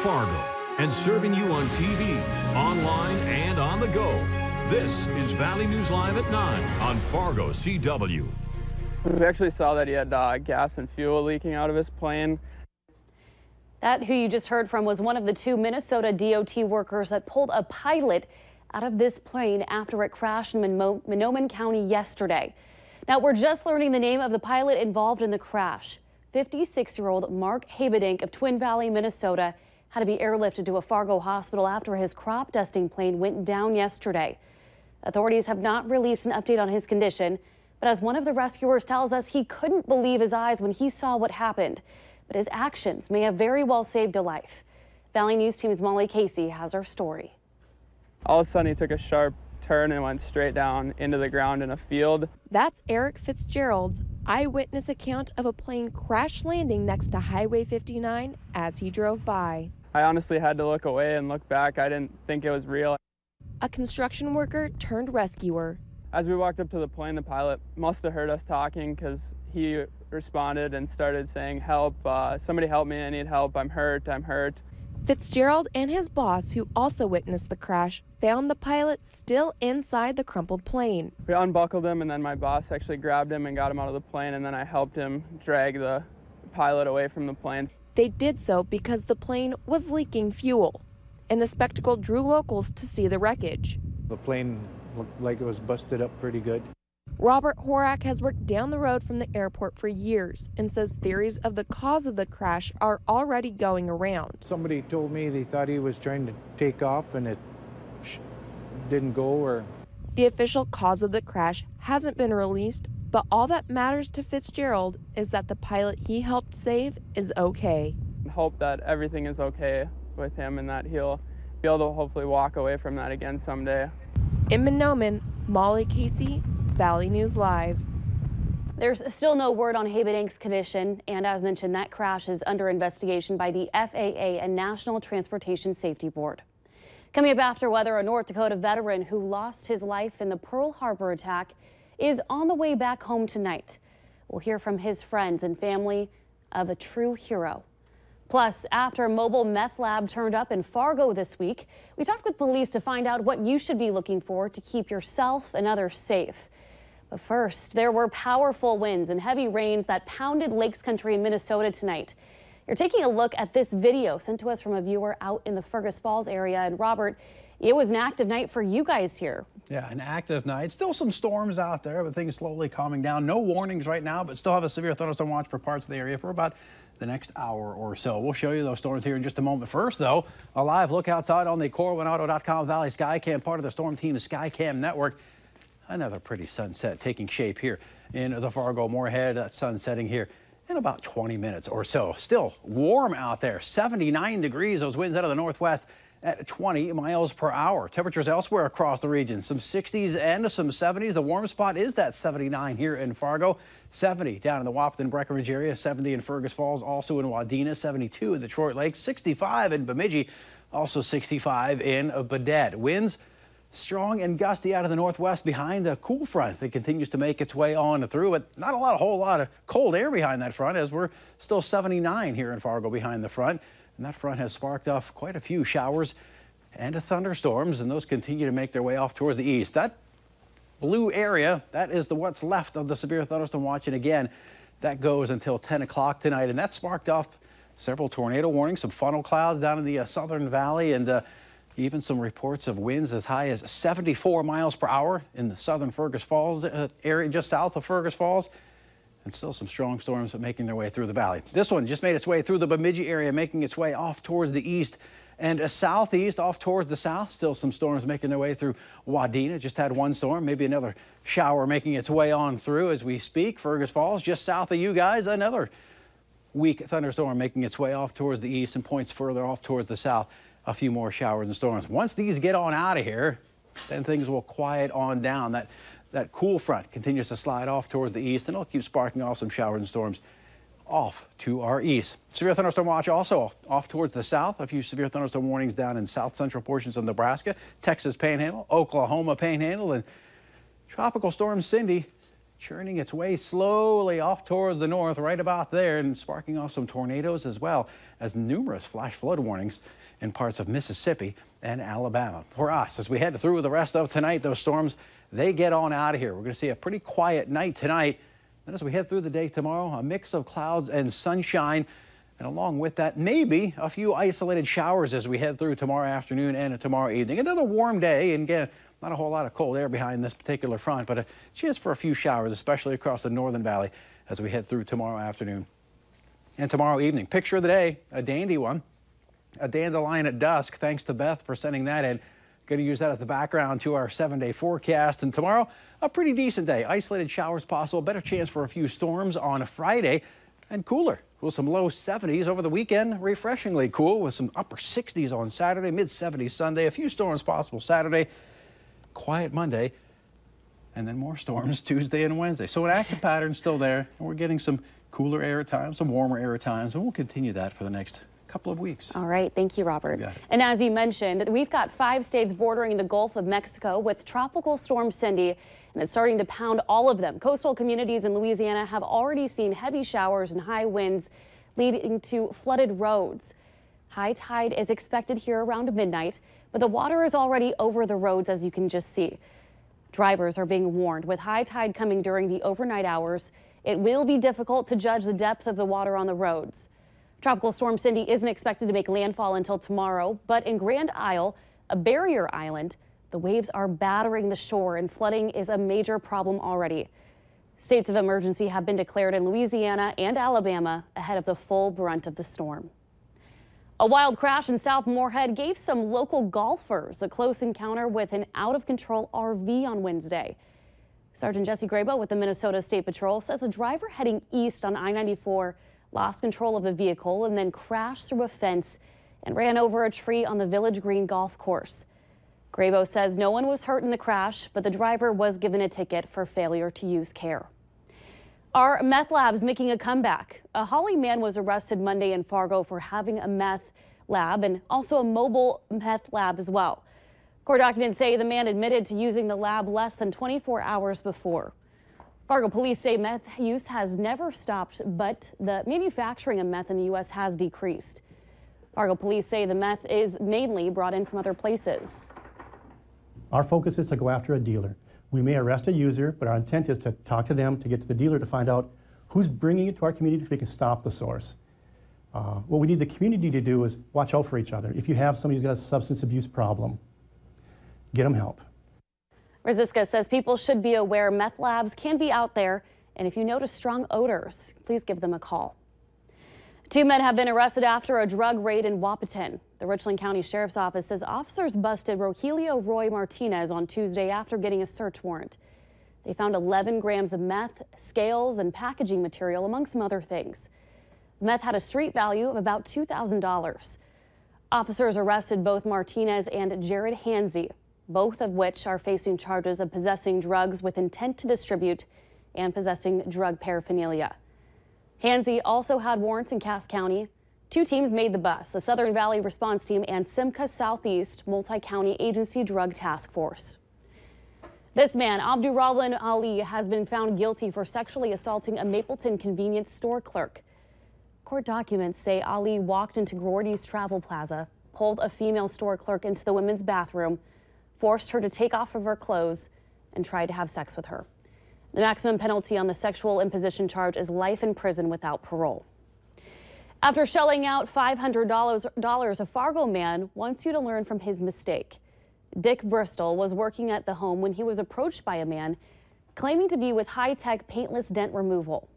Fargo and serving you on TV, online, and on the go. This is Valley News Live at 9 on Fargo CW. We actually saw that he had gas and fuel leaking out of his plane. That who you just heard from was one of the 2 Minnesota DOT workers that pulled a pilot out of this plane after it crashed in Mahnomen County yesterday. Now, we're just learning the name of the pilot involved in the crash. 56-year-old Mark Habedink of Twin Valley, Minnesota, had to be airlifted to a Fargo hospital after his crop dusting plane went down yesterday. Authorities have not released an update on his condition, but as one of the rescuers tells us, he couldn't believe his eyes when he saw what happened. But his actions may have very well saved a life. Valley News Team's Molly Casey has our story. All of a sudden, he took a sharp turn and went straight down into the ground in a field. That's Eric Fitzgerald's eyewitness account of a plane crash landing next to Highway 59 as he drove by. I honestly had to look away and look back. I didn't think it was real. A construction worker turned rescuer. As we walked up to the plane, the pilot must have heard us talking because he responded and started saying, "Help, somebody help me, I need help, I'm hurt, I'm hurt." Fitzgerald and his boss, who also witnessed the crash, found the pilot still inside the crumpled plane. We unbuckled him, and then my boss actually grabbed him and got him out of the plane, and then I helped him drag the pilot away from the plane. They did so because the plane was leaking fuel, and the spectacle drew locals to see the wreckage. The plane looked like it was busted up pretty good. Robert Horak has worked down the road from the airport for years and says theories of the cause of the crash are already going around. Somebody told me they thought he was trying to take off and it didn't go. Or the official cause of the crash hasn't been released, but all that matters to Fitzgerald is that the pilot he helped save is okay. I hope that everything is okay with him and that he'll be able to hopefully walk away from that again someday. In Mahnomen, Molly Casey, Valley News Live. There's still no word on Habedink's condition, and as mentioned, that crash is under investigation by the FAA and National Transportation Safety Board. Coming up after weather, a North Dakota veteran who lost his life in the Pearl Harbor attack is on the way back home tonight. We'll hear from his friends and family of a true hero. Plus, after a mobile meth lab turned up in Fargo this week, we talked with police to find out what you should be looking for to keep yourself and others safe. But first, there were powerful winds and heavy rains that pounded Lakes Country in Minnesota tonight. You're taking a look at this video sent to us from a viewer out in the Fergus Falls area. And Robert, it was an active night for you guys here. Yeah, an active night. Still some storms out there, but things slowly calming down. No warnings right now, but still have a severe thunderstorm watch for parts of the area for about the next hour or so. We'll show you those storms here in just a moment. First, though, a live look outside on the CorwinAuto.com Valley Skycam, part of the Storm Team's Skycam network. Another pretty sunset taking shape here in the Fargo Moorhead. That sun setting here in about 20 minutes or so. Still warm out there, 79 degrees. Those winds out of the northwest at 20 miles per hour. Temperatures elsewhere across the region, some 60s and some 70s. The warm spot is that 79 here in Fargo, 70 down in the Wahpeton Breckenridge area, 70 in Fergus Falls, also in Wadena, 72 in Detroit Lakes, 65 in Bemidji, also 65 in Baudette. Winds strong and gusty out of the northwest behind the cool front that continues to make its way on through, but not a whole lot of cold air behind that front, as we're still 79 here in Fargo behind the front. And that front has sparked off quite a few showers and thunderstorms, and those continue to make their way off towards the east. That blue area, that is what's left of the severe thunderstorm watch, and again, that goes until 10 o'clock tonight, and that sparked off several tornado warnings, some funnel clouds down in the southern valley, and even some reports of winds as high as 74 miles per hour in the southern Fergus Falls area, just south of Fergus Falls. And still some strong storms making their way through the valley. This one just made its way through the Bemidji area, making its way off towards the east and southeast, off towards the south. Still some storms making their way through Wadena. Just had one storm, maybe another shower making its way on through as we speak. Fergus Falls, just south of you guys, another weak thunderstorm making its way off towards the east and points further off towards the south. A few more showers and storms. Once these get on out of here, then things will quiet on down. That cool front continues to slide off towards the east, and it'll keep sparking off some showers and storms off to our east. Severe thunderstorm watch also off towards the south. A few severe thunderstorm warnings down in south central portions of Nebraska, Texas Panhandle, Oklahoma Panhandle, and Tropical Storm Cindy churning its way slowly off towards the north, right about there, and sparking off some tornadoes as well as numerous flash flood warnings in parts of Mississippi and Alabama. For us, as we head through the rest of tonight, those storms, they get on out of here. We're going to see a pretty quiet night tonight. Then as we head through the day tomorrow, a mix of clouds and sunshine. And along with that, maybe a few isolated showers as we head through tomorrow afternoon and tomorrow evening. Another warm day, and again, not a whole lot of cold air behind this particular front, but a chance for a few showers, especially across the northern valley as we head through tomorrow afternoon and tomorrow evening. Picture of the day, a dandy one, a dandelion at dusk. Thanks to Beth for sending that in. Going to use that as the background to our 7-day forecast. And tomorrow, a pretty decent day. Isolated showers possible, better chance for a few storms on a Friday, and cooler. Cool, some low 70s over the weekend, refreshingly cool with some upper 60s on Saturday, mid 70s Sunday, a few storms possible Saturday, quiet Monday, and then more storms Tuesday and Wednesday. So an active pattern still there, and we're getting some cooler air at times, some warmer air at times, and we'll continue that for the next couple of weeks. All right, thank you, Robert. And as you mentioned, we've got 5 states bordering the Gulf of Mexico with Tropical Storm Cindy, and it's starting to pound all of them. Coastal communities in Louisiana have already seen heavy showers and high winds leading to flooded roads. High tide is expected here around midnight, but the water is already over the roads, as you can just see. Drivers are being warned with high tide coming during the overnight hours. It will be difficult to judge the depth of the water on the roads. Tropical Storm Cindy isn't expected to make landfall until tomorrow, but in Grand Isle, a barrier island, the waves are battering the shore and flooding is a major problem already. States of emergency have been declared in Louisiana and Alabama ahead of the full brunt of the storm. A wild crash in South Moorhead gave some local golfers a close encounter with an out-of-control RV on Wednesday. Sergeant Jesse Grabo with the Minnesota State Patrol says a driver heading east on I-94 lost control of the vehicle and then crashed through a fence and ran over a tree on the Village Green golf course. Grabo says no one was hurt in the crash, but the driver was given a ticket for failure to use care. Our meth lab's making a comeback. A Holly man was arrested Monday in Fargo for having a meth lab and also a mobile meth lab as well. Court documents say the man admitted to using the lab less than 24 hours before. Fargo police say meth use has never stopped, but the manufacturing of meth in the U.S. has decreased. Fargo police say the meth is mainly brought in from other places. Our focus is to go after a dealer. We may arrest a user, but our intent is to talk to them, to get to the dealer, to find out who's bringing it to our community so we can stop the source. What we need the community to do is watch out for each other. If you have somebody who's got a substance abuse problem, get them help. Rosiska says people should be aware meth labs can be out there, and if you notice strong odors, please give them a call. 2 men have been arrested after a drug raid in Wahpeton. The Richland County Sheriff's Office says officers busted Rogelio Roy Martinez on Tuesday after getting a search warrant. They found 11 grams of meth, scales, and packaging material, among some other things. The meth had a street value of about $2,000. Officers arrested both Martinez and Jared Hansey, both of which are facing charges of possessing drugs with intent to distribute and possessing drug paraphernalia. Hansey also had warrants in Cass County. 2 teams made the bus, the Southern Valley Response Team and Simca Southeast Multi-County Agency Drug Task Force. This man, Abdurrahman Ali, has been found guilty for sexually assaulting a Mapleton convenience store clerk. Court documents say Ali walked into Gordy's Travel Plaza, pulled a female store clerk into the women's bathroom, forced her to take off of her clothes, and tried to have sex with her. The maximum penalty on the sexual imposition charge is life in prison without parole. After shelling out $500, a Fargo man wants you to learn from his mistake. Dick Bristol was working at the home when he was approached by a man claiming to be with high-tech paintless dent removal.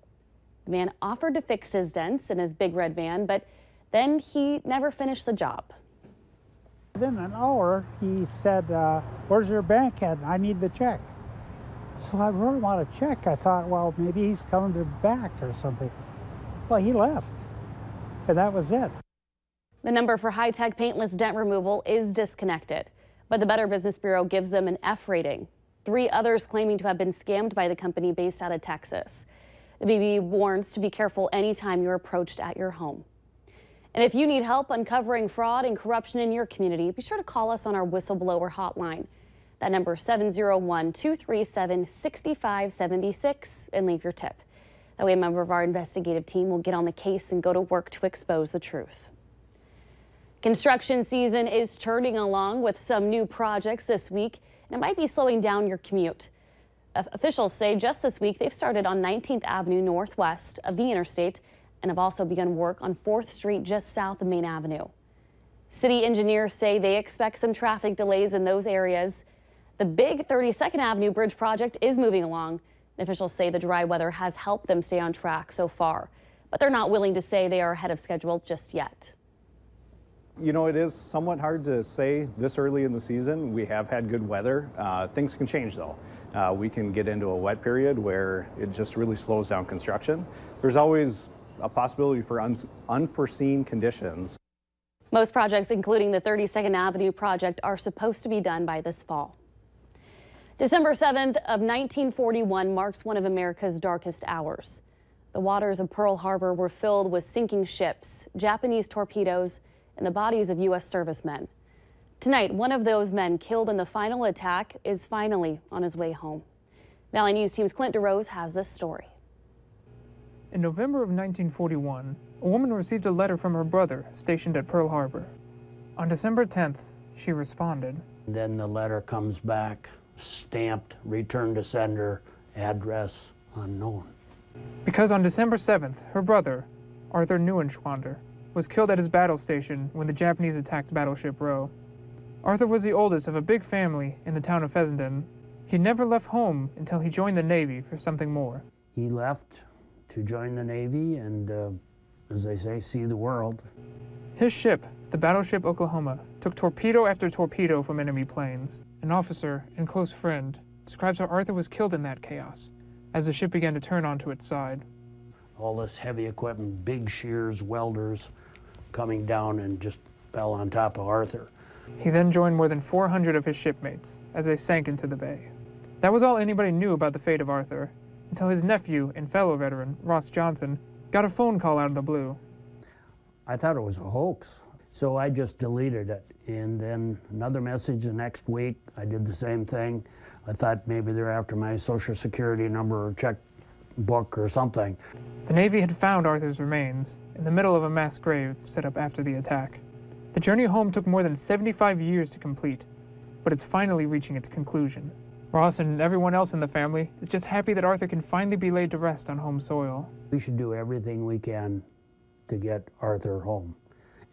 The man offered to fix his dents in his big red van, but then he never finished the job. Within an hour, he said, where's your bank at? I need the check. So I wrote him out a check. I thought, well, maybe he's coming back or something. Well, he left, and that was it. The number for high-tech paintless dent removal is disconnected, but the Better Business Bureau gives them an F rating. 3 others claiming to have been scammed by the company based out of Texas. The BB warns to be careful anytime you're approached at your home. And if you need help uncovering fraud and corruption in your community, be sure to call us on our whistleblower hotline. That number 701-237-6576 and leave your tip. That way a member of our investigative team will get on the case and go to work to expose the truth. Construction season is churning along with some new projects this week, and it might be slowing down your commute. Officials say just this week they've started on 19th Avenue northwest of the interstate and have also begun work on 4th Street just south of Main Avenue. City engineers say they expect some traffic delays in those areas. The big 32nd Avenue Bridge project is moving along. Officials say the dry weather has helped them stay on track so far, but they're not willing to say they are ahead of schedule just yet. You know, it is somewhat hard to say this early in the season. We have had good weather. Things can change though. We can get into a wet period where it just really slows down construction. There's always a possibility for unforeseen conditions. Most projects, including the 32nd Avenue project, are supposed to be done by this fall. December 7th of 1941 marks one of America's darkest hours. The waters of Pearl Harbor were filled with sinking ships, Japanese torpedoes, and the bodies of U.S. servicemen. Tonight, one of those men killed in the final attack is finally on his way home. Valley News Team's Clint DeRose has this story. In November of 1941, a woman received a letter from her brother stationed at Pearl Harbor. On December 10th, she responded. Then the letter comes back, stamped, return to sender, address unknown. Because on December 7th, her brother, Arthur Neuenschwander, was killed at his battle station when the Japanese attacked Battleship Row. Arthur was the oldest of a big family in the town of Fessenden. He never left home until he joined the Navy for something more. He left to join the Navy and, as they say, see the world. His ship, the Battleship Oklahoma, took torpedo after torpedo from enemy planes. An officer and close friend describes how Arthur was killed in that chaos as the ship began to turn onto its side. All this heavy equipment, big shears, welders, coming down and just fell on top of Arthur. He then joined more than 400 of his shipmates as they sank into the bay. That was all anybody knew about the fate of Arthur, until his nephew and fellow veteran, Ross Johnson, got a phone call out of the blue. I thought it was a hoax, so I just deleted it. And then another message the next week, I did the same thing. I thought maybe they're after my Social Security number or checkbook or something. The Navy had found Arthur's remains in the middle of a mass grave set up after the attack. The journey home took more than 75 years to complete, but it's finally reaching its conclusion. Ross and everyone else in the family is just happy that Arthur can finally be laid to rest on home soil. We should do everything we can to get Arthur home,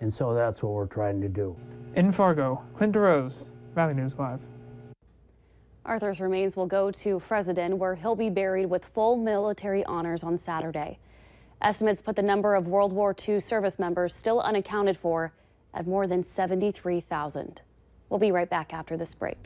and so that's what we're trying to do. In Fargo, Clint DeRose, Valley News Live. Arthur's remains will go to Fessenden, where he'll be buried with full military honors on Saturday. Estimates put the number of World War II service members still unaccounted for at more than 73,000. We'll be right back after this break.